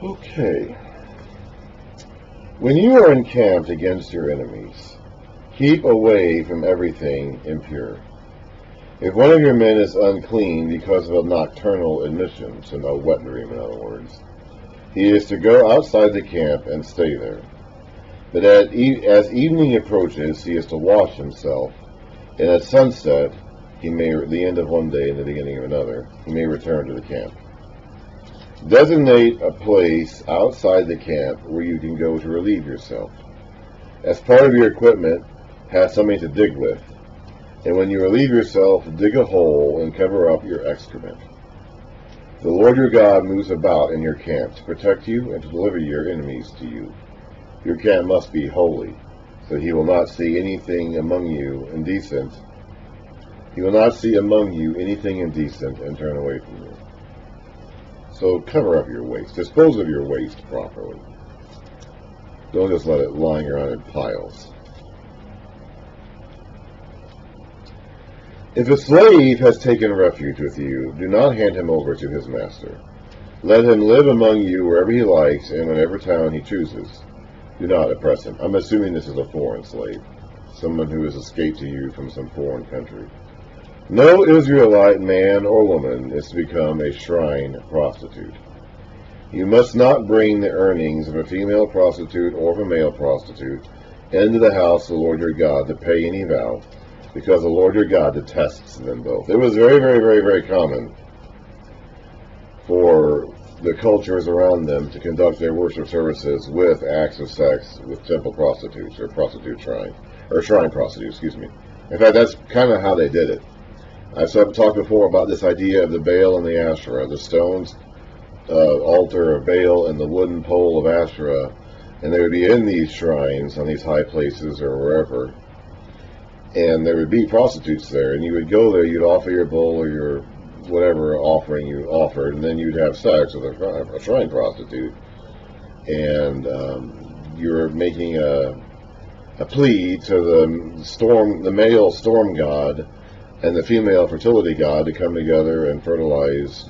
Okay. When you are encamped against your enemies, keep away from everything impure. If one of your men is unclean because of a nocturnal admission, so no wet dream in other words, he is to go outside the camp and stay there. But as evening approaches, he is to wash himself, and at sunset, the end of one day and the beginning of another, he may return to the camp. Designate a place outside the camp where you can go to relieve yourself. As part of your equipment, have something to dig with. And when you relieve yourself, dig a hole and cover up your excrement. The Lord your God moves about in your camp to protect you and to deliver your enemies to you. Your camp must be holy, so he will not see anything among you indecent. He will not see among you anything indecent and turn away from you. So cover up your waste. Dispose of your waste properly. Don't just let it lying around in piles. If a slave has taken refuge with you, do not hand him over to his master. Let him live among you wherever he likes and whatever town he chooses. Do not oppress him. I'm assuming this is a foreign slave, someone who has escaped to you from some foreign country. No Israelite man or woman is to become a shrine prostitute. You must not bring the earnings of a female prostitute or of a male prostitute into the house of the Lord your God to pay any vow, because the Lord your God detests them both. It was very, very, very, very common for the cultures around them to conduct their worship services with acts of sex with temple prostitutes or shrine prostitutes, excuse me. In fact, that's kind of how they did it. I've talked before about this idea of the Baal and the Asherah, the stones altar of Baal and the wooden pole of Asherah, and they would be in these shrines on these high places or wherever, and there would be prostitutes there, and you would go there, you'd offer your bull or your whatever offering you offered, and then you'd have sex with a shrine prostitute, and you're making a plea to the male storm god and the female fertility god to come together and fertilize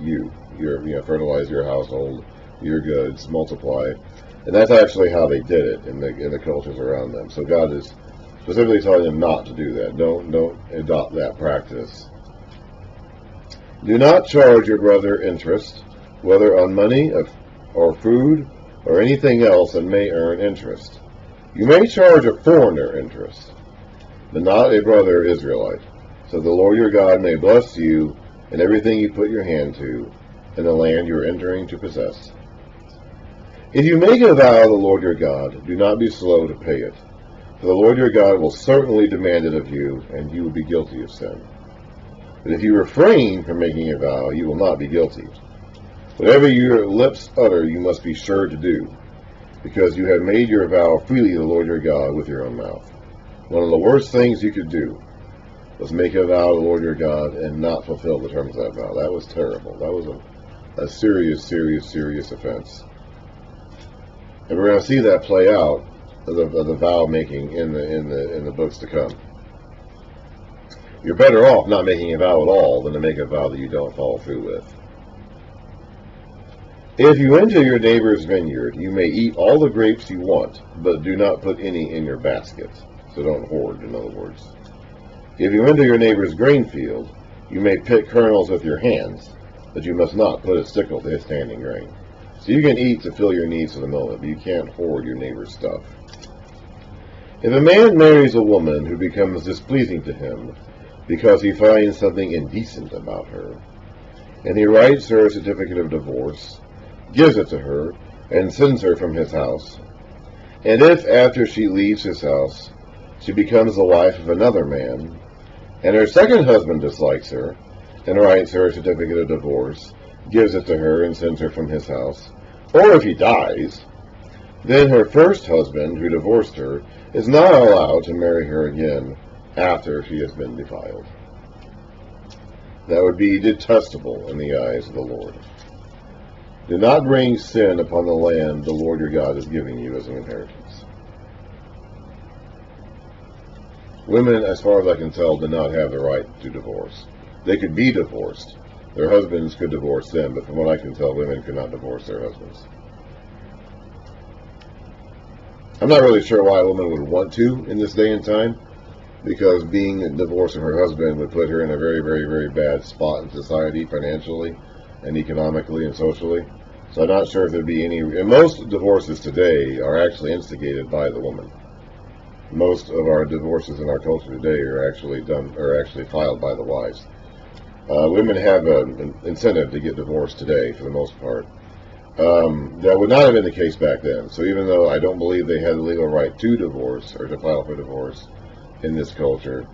fertilize your household, your goods, multiply. And that's actually how they did it in the cultures around them. So God is specifically telling them not to do that. Don't adopt that practice. Do not charge your brother interest, whether on money or food or anything else that may earn interest. You may charge a foreigner interest, but not a brother Israelite. So the Lord your God may bless you in everything you put your hand to, in the land you are entering to possess. If you make a vow to the Lord your God, do not be slow to pay it, for the Lord your God will certainly demand it of you, and you will be guilty of sin. But if you refrain from making a vow, you will not be guilty. Whatever your lips utter, you must be sure to do, because you have made your vow freely to the Lord your God with your own mouth. One of the worst things you could do was make a vow to the Lord your God and not fulfill the terms of that vow. That was terrible. That was a serious, serious, serious offense. And we're going to see that play out of the vow making in the books to come. You're better off not making a vow at all than to make a vow that you don't follow through with. If you enter your neighbor's vineyard, you may eat all the grapes you want, but do not put any in your basket. So don't hoard, in other words. If you enter your neighbor's grain field, you may pick kernels with your hands, but you must not put a sickle to his standing grain. So you can eat to fill your needs for the moment, but you can't hoard your neighbor's stuff. If a man marries a woman who becomes displeasing to him because he finds something indecent about her, and he writes her a certificate of divorce, gives it to her, and sends her from his house, and if after she leaves his house she becomes the wife of another man, and her second husband dislikes her, and writes her a certificate of divorce, gives it to her, and sends her from his house, or if he dies, then her first husband, who divorced her, is not allowed to marry her again after she has been defiled. That would be detestable in the eyes of the Lord. Do not bring sin upon the land the Lord your God is giving you as an inheritance. Women, as far as I can tell, do not have the right to divorce. They could be divorced. Their husbands could divorce them, but from what I can tell, women could not divorce their husbands. I'm not really sure why a woman would want to in this day and time, because being divorced from her husband would put her in a very, very, very bad spot in society, financially and economically and socially. So I'm not sure if there'd be any. And most divorces today are actually instigated by the woman. Most of our divorces in our culture today are actually filed by the wives. Women have an incentive to get divorced today, for the most part. That would not have been the case back then. So even though I don't believe they had the legal right to divorce or to file for divorce in this culture,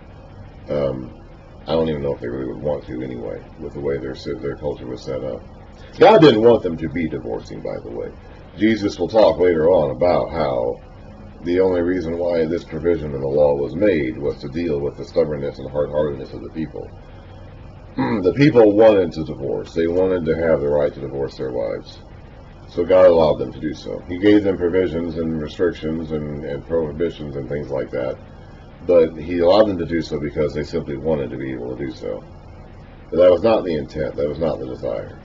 I don't even know if they really would want to anyway, with the way their culture was set up. God didn't want them to be divorcing, by the way. Jesus will talk later on about how the only reason why this provision in the law was made was to deal with the stubbornness and hard-heartedness of the people. The people wanted to divorce. They wanted to have the right to divorce their wives. So God allowed them to do so. He gave them provisions and restrictions and prohibitions and things like that. But he allowed them to do so because they simply wanted to be able to do so. But that was not the intent. That was not the desire.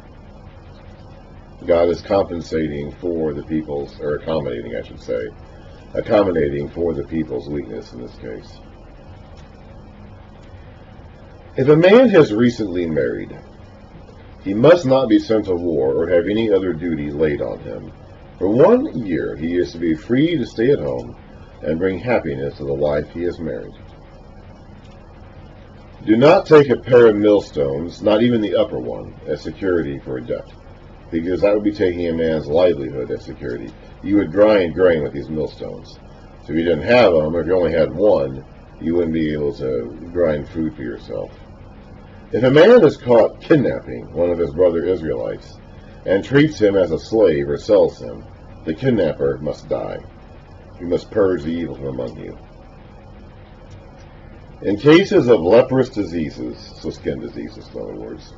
God is compensating for the people's, or accommodating, I should say, accommodating for the people's weakness in this case. If a man has recently married, he must not be sent to war or have any other duty laid on him. For 1 year he is to be free to stay at home and bring happiness to the wife he has married. Do not take a pair of millstones, not even the upper one, as security for a debt, because that would be taking a man's livelihood as security. You would grind grain with these millstones. So if you didn't have them, or if you only had one, you wouldn't be able to grind food for yourself. If a man is caught kidnapping one of his brother Israelites and treats him as a slave or sells him, the kidnapper must die. You must purge the evil from among you. In cases of leprous diseases, so skin diseases in other words,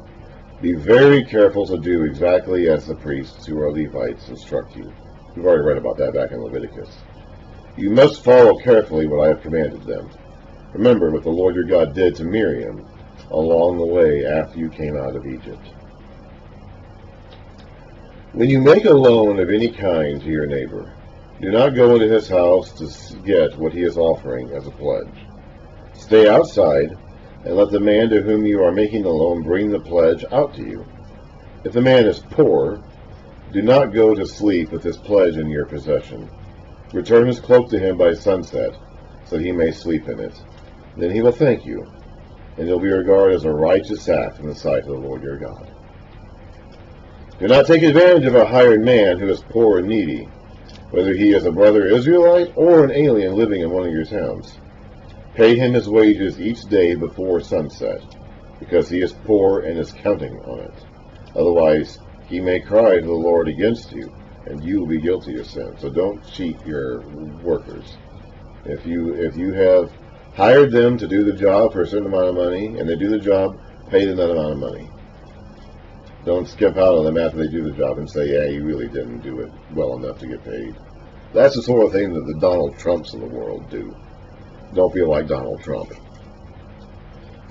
be very careful to do exactly as the priests who are Levites instruct you. We've already read about that back in Leviticus. You must follow carefully what I have commanded them. Remember what the Lord your God did to Miriam along the way after you came out of Egypt. When you make a loan of any kind to your neighbor, do not go into his house to get what he is offering as a pledge. Stay outside and let the man to whom you are making the loan bring the pledge out to you. If the man is poor, do not go to sleep with his pledge in your possession. Return his cloak to him by sunset, so that he may sleep in it. Then he will thank you, and you'll be regarded as a righteous act in the sight of the Lord your God. Do not take advantage of a hired man who is poor and needy, whether he is a brother Israelite or an alien living in one of your towns. Pay him his wages each day before sunset, because he is poor and is counting on it. Otherwise, he may cry to the Lord against you, and you will be guilty of sin. So don't cheat your workers. If you have hired them to do the job for a certain amount of money, and they do the job, pay them that amount of money. Don't skip out on them after they do the job and say, yeah, you really didn't do it well enough to get paid. That's the sort of thing that the Donald Trumps of the world do. Don't be like Donald Trump.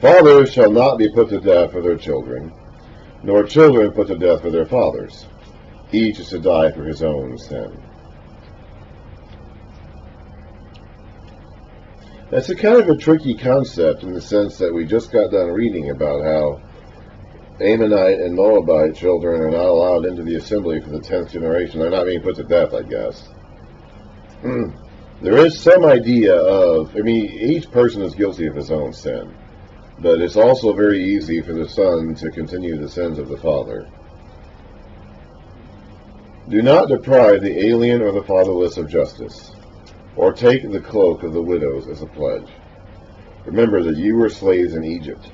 Fathers shall not be put to death for their children, nor children put to death for their fathers. Each is to die for his own sin. That's a kind of a tricky concept in the sense that we just got done reading about how Ammonite and Moabite children are not allowed into the assembly for the 10th generation. They're not being put to death, I guess. There is some idea of, each person is guilty of his own sin, but it's also very easy for the son to continue the sins of the father. Do not deprive the alien or the fatherless of justice, or take the cloak of the widows as a pledge. Remember that you were slaves in Egypt,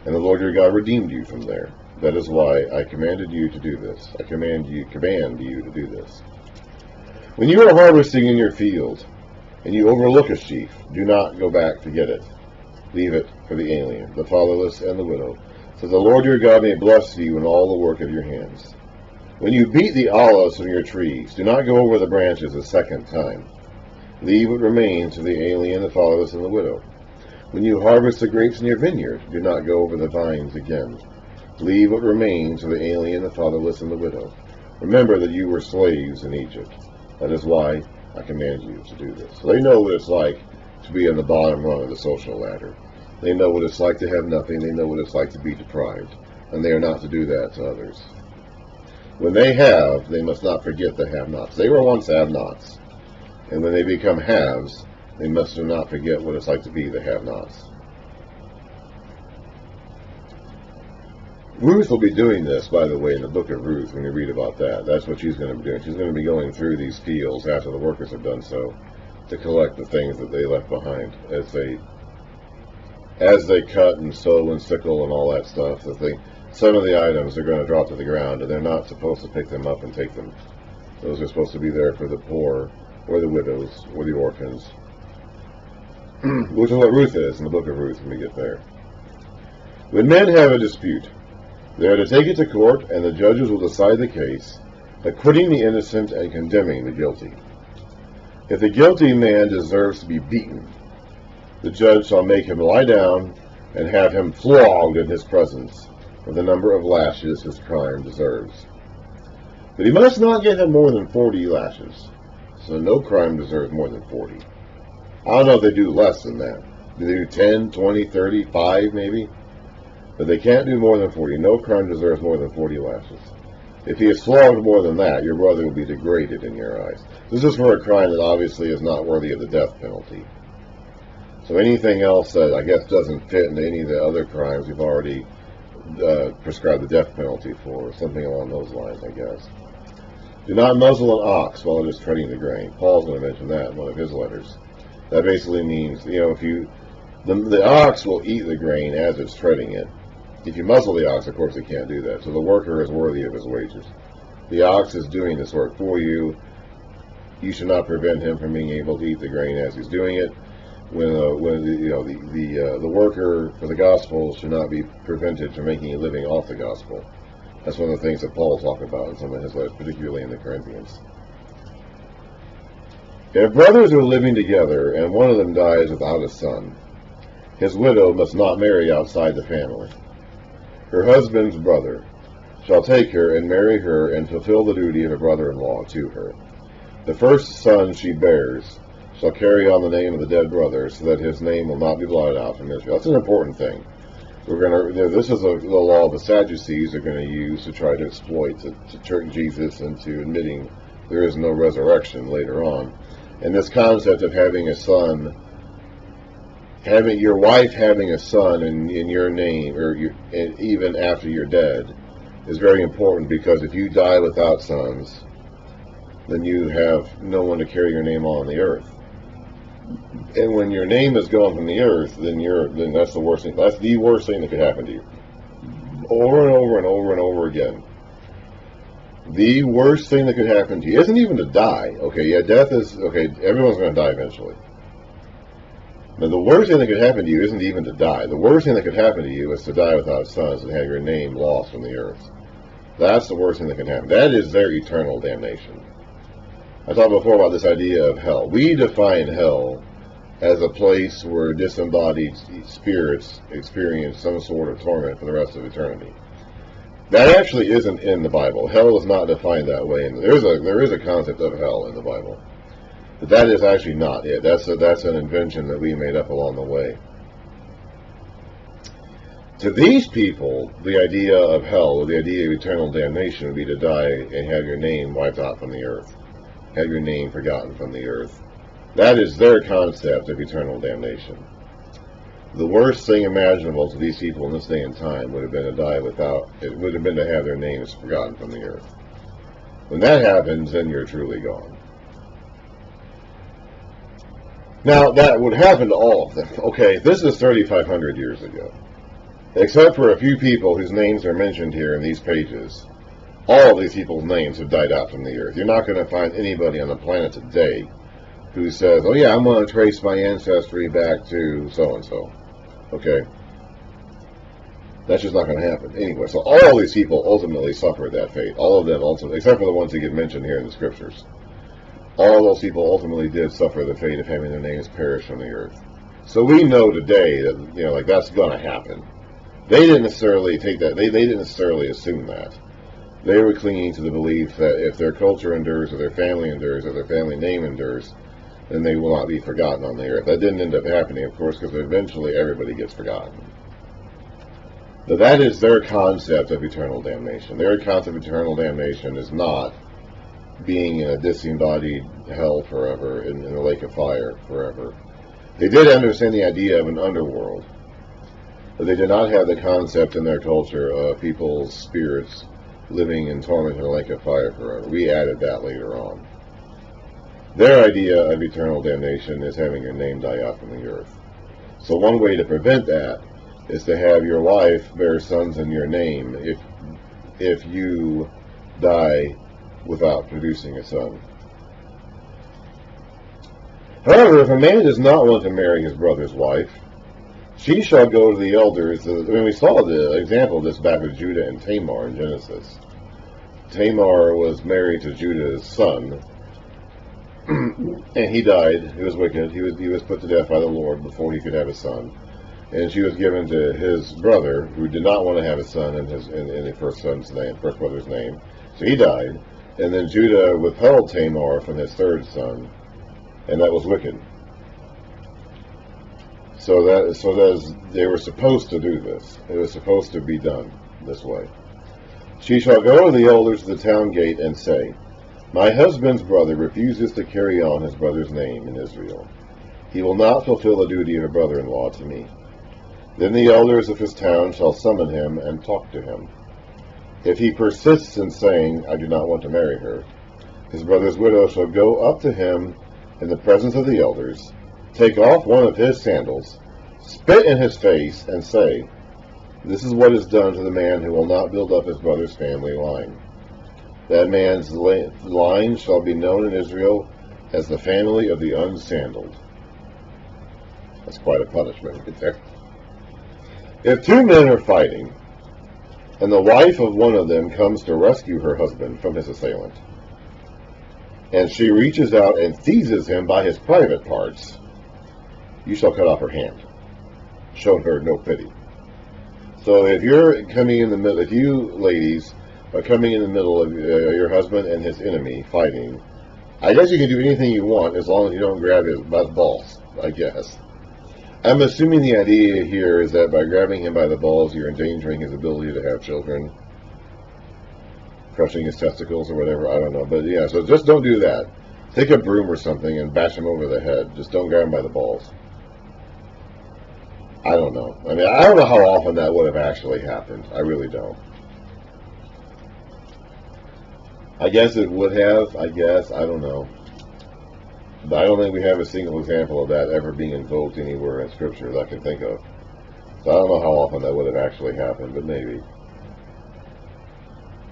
and the Lord your God redeemed you from there. That is why I commanded you to do this. I command you to do this. When you are harvesting in your field, and you overlook a sheaf, do not go back to get it. Leave it for the alien, the fatherless, and the widow, so the Lord your God may bless you in all the work of your hands. When you beat the olives from your trees, do not go over the branches a second time. Leave what remains to the alien, the fatherless, and the widow. When you harvest the grapes in your vineyard, do not go over the vines again. Leave what remains to the alien, the fatherless, and the widow. Remember that you were slaves in Egypt. That is why I command you to do this. So they know what it's like to be in the bottom rung of the social ladder. They know what it's like to have nothing. They know what it's like to be deprived. And they are not to do that to others. When they have, they must not forget the have-nots. They were once have-nots. And when they become haves, they must not forget what it's like to be the have-nots. Ruth will be doing this, by the way, in the book of Ruth, when you read about that. That's what she's going to be doing. She's going to be going through these fields after the workers have done so to collect the things that they left behind as they cut and sow and sickle and all that stuff. Some of the items are going to drop to the ground, and they're not supposed to pick them up and take them. Those are supposed to be there for the poor or the widows or the orphans, which is what Ruth is in the book of Ruth when we get there. When men have a dispute, they are to take it to court, and the judges will decide the case, acquitting the innocent and condemning the guilty. If the guilty man deserves to be beaten, the judge shall make him lie down and have him flogged in his presence for the number of lashes his crime deserves. But he must not give him more than 40 lashes. So no crime deserves more than 40. I don't know if they do less than that. Do they do 10, 20, 30, 5 maybe? But they can't do more than 40. No crime deserves more than 40 lashes. If he is flogged more than that, your brother will be degraded in your eyes. This is for a crime that obviously is not worthy of the death penalty. So anything else that I guess doesn't fit into any of the other crimes we've already prescribed the death penalty for, something along those lines, I guess. Do not muzzle an ox while it is treading the grain. Paul's going to mention that in one of his letters. That basically means, if the ox will eat the grain as it's treading it. If you muzzle the ox, of course, they can't do that. So the worker is worthy of his wages. The ox is doing this work for you. You should not prevent him from being able to eat the grain as he's doing it. The worker for the gospel should not be prevented from making a living off the gospel. That's one of the things that Paul talked about in some of his letters, particularly in the Corinthians. If brothers are living together and one of them dies without a son, his widow must not marry outside the family. Her husband's brother shall take her and marry her and fulfill the duty of a brother-in-law to her. The first son she bears shall carry on the name of the dead brother, so that his name will not be blotted out from Israel. That's an important thing. This is the law the Sadducees are going to use to try to exploit, to trick Jesus into admitting there is no resurrection later on. And this concept of having a son, having your wife having a son in your name, even after you're dead, is very important, because if you die without sons, then you have no one to carry your name on the earth. And when your name is gone from the earth, then that's the worst thing. That's the worst thing that could happen to you. Over and over and over and over again. The worst thing that could happen to you isn't even to die. Okay, yeah, death is, everyone's going to die eventually. But the worst thing that could happen to you isn't even to die. The worst thing that could happen to you is to die without sons and have your name lost from the earth. That's the worst thing that can happen. That is their eternal damnation. I talked before about this idea of hell. We define hell as a place where disembodied spirits experience some sort of torment for the rest of eternity. That actually isn't in the Bible. Hell is not defined that way. And there is a concept of hell in the Bible. But that is actually not it. That's an invention that we made up along the way. To these people, the idea of hell, or the idea of eternal damnation, would be to die and have your name wiped out from the earth. Have your name forgotten from the earth. That is their concept of eternal damnation. The worst thing imaginable to these people in this day and time would have been to have their names forgotten from the earth. When that happens, then you're truly gone. Now, that would happen to all of them. Okay, this is 3,500 years ago. Except for a few people whose names are mentioned here in these pages, all of these people's names have died out from the earth. You're not going to find anybody on the planet today who says, oh yeah, I'm going to trace my ancestry back to so-and-so. Okay? That's just not going to happen. Anyway, so all these people ultimately suffered that fate. All of them ultimately, except for the ones that get mentioned here in the scriptures. All those people ultimately did suffer the fate of having their names perish from the earth. So we know today that, that's going to happen. They didn't necessarily take that, they didn't necessarily assume that. They were clinging to the belief that if their culture endures, or their family endures, or their family name endures, then they will not be forgotten on the earth. That didn't end up happening, of course, because eventually everybody gets forgotten. But that is their concept of eternal damnation. Their concept of eternal damnation is not being in a disembodied hell forever, in a lake of fire forever. They did understand the idea of an underworld, but they did not have the concept in their culture of people's spirits living in torment in a lake of fire forever. We added that later on. Their idea of eternal damnation is having your name die out from the earth. So one way to prevent that is to have your wife bear sons in your name if you die without producing a son. However, if a man does not want to marry his brother's wife, she shall go to the elders. We saw the example of this back with Judah and Tamar in Genesis. Tamar was married to Judah's son, and he died. He was wicked. He was put to death by the Lord before he could have a son. And she was given to his brother, who did not want to have a son in the first brother's name. So he died. And then Judah withheld Tamar from his third son, and that was wicked. So they were supposed to do this. It was supposed to be done this way. She shall go to the elders of the town gate and say, My husband's brother refuses to carry on his brother's name in Israel. He will not fulfill the duty of a brother-in-law to me. Then the elders of his town shall summon him and talk to him. If he persists in saying, I do not want to marry her, his brother's widow shall go up to him in the presence of the elders, take off one of his sandals, spit in his face, and say, This is what is done to the man who will not build up his brother's family line. That man's line shall be known in Israel as the family of the unsandaled. That's quite a punishment right there. If two men are fighting, and the wife of one of them comes to rescue her husband from his assailant, and she reaches out and seizes him by his private parts, you shall cut off her hand, showing her no pity. So if you're coming in the middle, if you ladies are coming in the middle of your husband and his enemy fighting, I guess you can do anything you want as long as you don't grab his balls, I guess. I'm assuming the idea here is that by grabbing him by the balls, you're endangering his ability to have children, crushing his testicles or whatever, I don't know. But yeah, so just don't do that. Take a broom or something and bash him over the head. Just don't grab him by the balls. I don't know. I mean, I don't know how often that would have actually happened. I really don't. I guess it would have. I don't know. But I don't think we have a single example of that ever being invoked anywhere in Scripture that I can think of. So I don't know how often that would have actually happened, but maybe.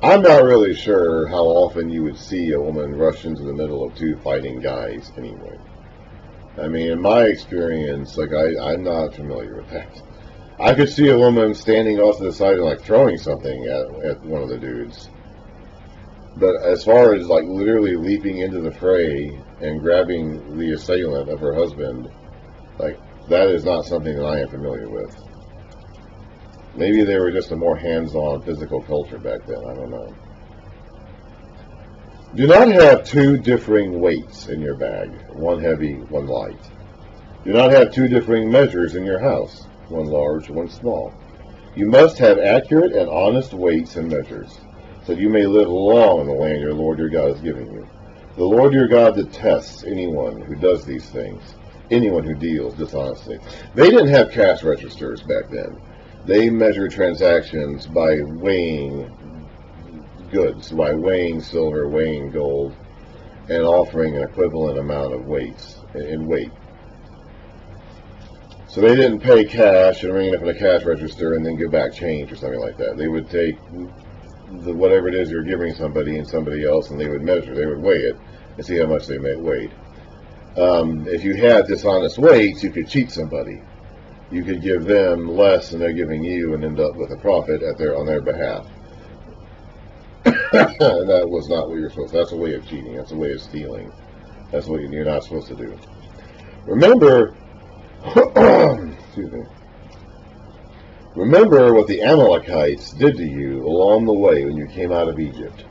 I'm not really sure how often you would see a woman rush into the middle of two fighting guys anyway. I mean, in my experience, I'm not familiar with that. I could see a woman standing off to the side and throwing something at one of the dudes. But as far as literally leaping into the fray and grabbing the assailant of her husband, that is not something that I am familiar with. Maybe they were just a more hands-on physical culture back then, I don't know. Do not have two differing weights in your bag, one heavy, one light. Do not have two differing measures in your house, one large, one small. You must have accurate and honest weights and measures, so that you may live long in the land your Lord your God is giving you. The Lord your God detests anyone who does these things, anyone who deals dishonestly. They didn't have cash registers back then. They measured transactions by weighing goods, by weighing silver, weighing gold, and offering an equivalent amount of weights in weight. So they didn't pay cash and ring it up in a cash register and then give back change or something like that. They would take whatever it is you're giving somebody and somebody else, and they would measure, they would weigh it and see how much they weighed. If you had dishonest weights, you could cheat somebody. You could give them less than they're giving you and end up with a profit on their behalf. And that was not what you're supposed to. That's a way of cheating. That's a way of stealing. That's what you're not supposed to do. Remember, excuse me. Remember what the Amalekites did to you along the way when you came out of Egypt.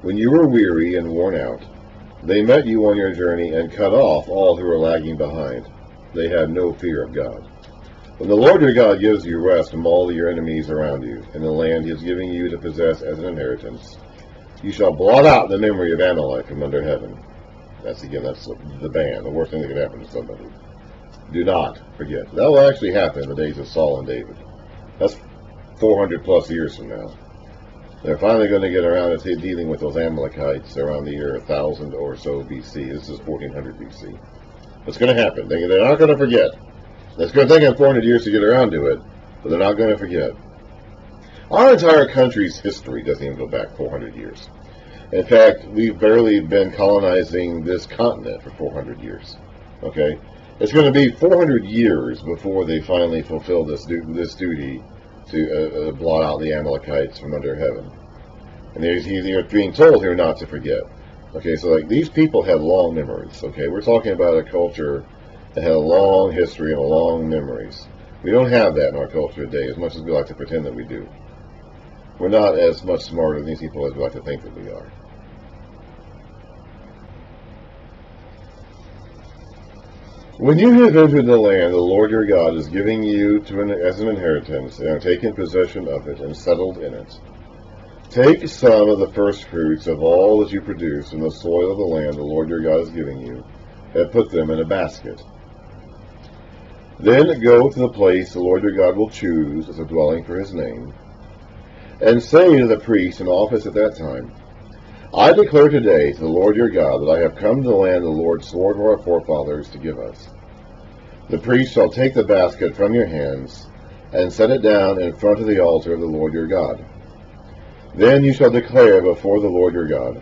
When you were weary and worn out, they met you on your journey and cut off all who were lagging behind. They had no fear of God. When the Lord your God gives you rest from all your enemies around you, in the land he is giving you to possess as an inheritance, you shall blot out the memory of Amalek from under heaven. That's the ban, the worst thing that could happen to somebody. Do not forget. That will actually happen in the days of Saul and David. That's 400 plus years from now. They're finally going to get around to dealing with those Amalekites around the year 1000 or so BC. This is 1400 BC. It's going to happen. They're not going to forget. It's going to take them 400 years to get around to it, but they're not going to forget. Our entire country's history doesn't even go back 400 years. In fact, we've barely been colonizing this continent for 400 years. Okay? It's going to be 400 years before they finally fulfill this duty to blot out the Amalekites from under heaven. And they're being told here not to forget. Okay, so like these people had long memories. Okay, we're talking about a culture that had a long history and long memories. We don't have that in our culture today, as much as we like to pretend that we do. We're not as much smarter than these people as we like to think that we are. When you have entered the land the Lord your God is giving you as an inheritance, and are taken possession of it and settled in it, take some of the first fruits of all that you produce in the soil of the land the Lord your God is giving you, and put them in a basket. Then go to the place the Lord your God will choose as a dwelling for his name, and say to the priest in office at that time, I declare today to the Lord your God that I have come to the land the Lord swore to our forefathers to give us. The priest shall take the basket from your hands and set it down in front of the altar of the Lord your God. Then you shall declare before the Lord your God,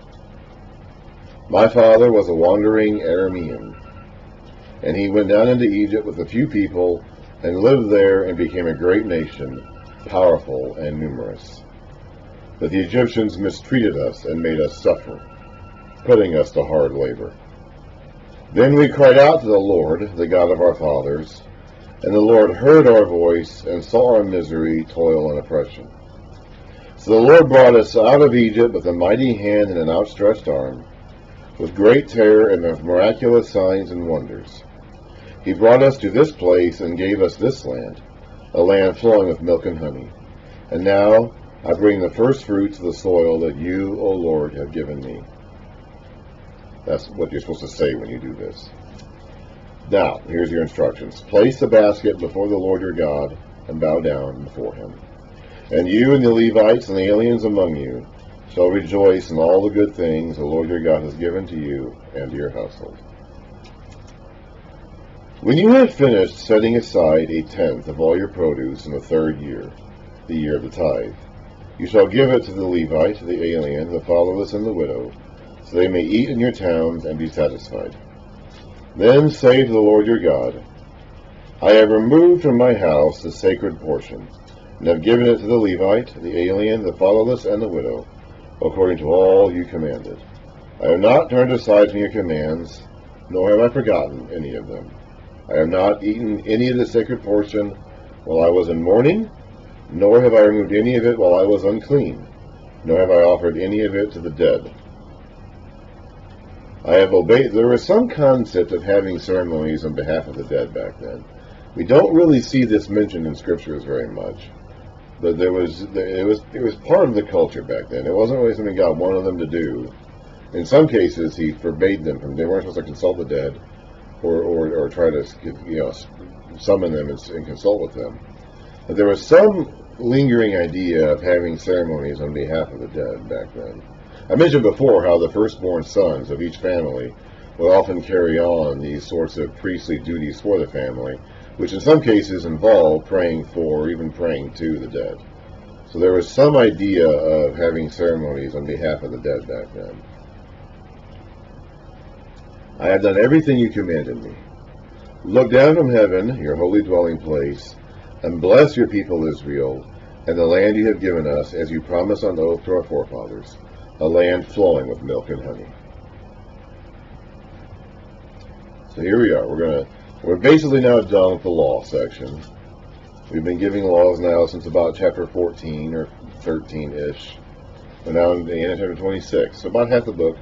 my father was a wandering Aramean, and he went down into Egypt with a few people and lived there and became a great nation, powerful and numerous. But the Egyptians mistreated us and made us suffer, putting us to hard labor. Then we cried out to the Lord, the God of our fathers, and the Lord heard our voice and saw our misery, toil, and oppression. So the Lord brought us out of Egypt with a mighty hand and an outstretched arm, with great terror and with miraculous signs and wonders. He brought us to this place and gave us this land, a land flowing with milk and honey. And now I bring the first fruits of the soil that you, O Lord, have given me. That's what you're supposed to say when you do this. Now, here's your instructions. Place the basket before the Lord your God and bow down before him. And you and the Levites and the aliens among you shall rejoice in all the good things the Lord your God has given to you and to your household. When you have finished setting aside a tenth of all your produce in the third year, the year of the tithe, you shall give it to the Levite, the alien, the fatherless, and the widow, so they may eat in your towns and be satisfied. Then say to the Lord your God, I have removed from my house the sacred portion, and have given it to the Levite, the alien, the fatherless, and the widow, according to all you commanded. I have not turned aside from your commands, nor have I forgotten any of them. I have not eaten any of the sacred portion while I was in mourning, nor have I removed any of it while I was unclean, nor have I offered any of it to the dead. I have obeyed. There was some concept of having ceremonies on behalf of the dead back then. We don't really see this mentioned in scriptures very much, but it was part of the culture back then. It wasn't really something God wanted them to do. In some cases, he forbade them from. They weren't supposed to consult the dead, or try to summon them and consult with them. But there was some lingering idea of having ceremonies on behalf of the dead back then. I mentioned before how the firstborn sons of each family would often carry on these sorts of priestly duties for the family, which in some cases involved praying for or even praying to the dead. So there was some idea of having ceremonies on behalf of the dead back then. I have done everything you commanded me. Look down from heaven, your holy dwelling place, and bless your people Israel, and the land you have given us, as you promised on oath to our forefathers, a land flowing with milk and honey. So here we are. We're basically now done with the law section. We've been giving laws now since about chapter 14 or 13-ish. We're now in the end of chapter 26, so about half the book.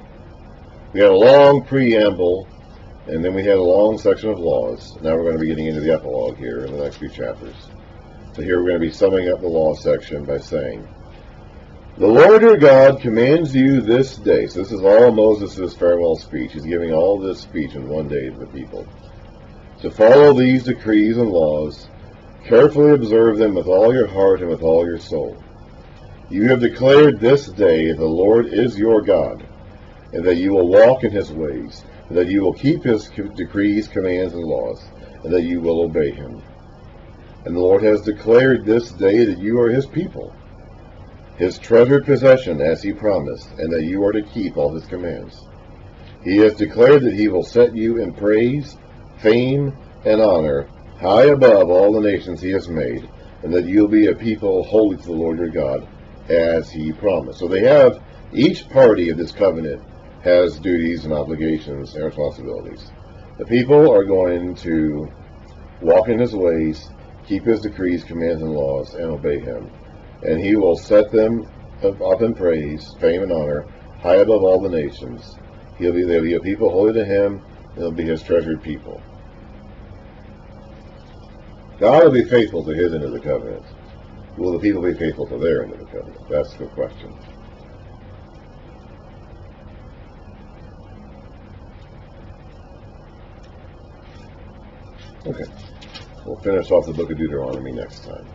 We had a long preamble, and then we had a long section of laws. Now we're going to be getting into the epilogue here in the next few chapters. So here we're going to be summing up the law section by saying, "The Lord your God commands you this day." So this is all Moses' farewell speech. He's giving all this speech in one day to the people. "To follow these decrees and laws, carefully observe them with all your heart and with all your soul. You have declared this day that the Lord is your God, and that you will walk in his ways, and that you will keep his decrees, commands, and laws, and that you will obey him. And the Lord has declared this day that you are his people, his treasured possession, as he promised, and that you are to keep all his commands. He has declared that he will set you in praise, fame, and honor, high above all the nations he has made, and that you'll be a people holy to the Lord your God, as he promised." So they have, each party of this covenant has duties and obligations and responsibilities. The people are going to walk in his ways, keep his decrees, commands, and laws, and obey him. And he will set them up in praise, fame, and honor, high above all the nations. They'll be a people holy to him, and they'll be his treasured people. God will be faithful to his end of the covenant. Will the people be faithful to their end of the covenant? That's the question. Okay. We'll finish off the book of Deuteronomy next time.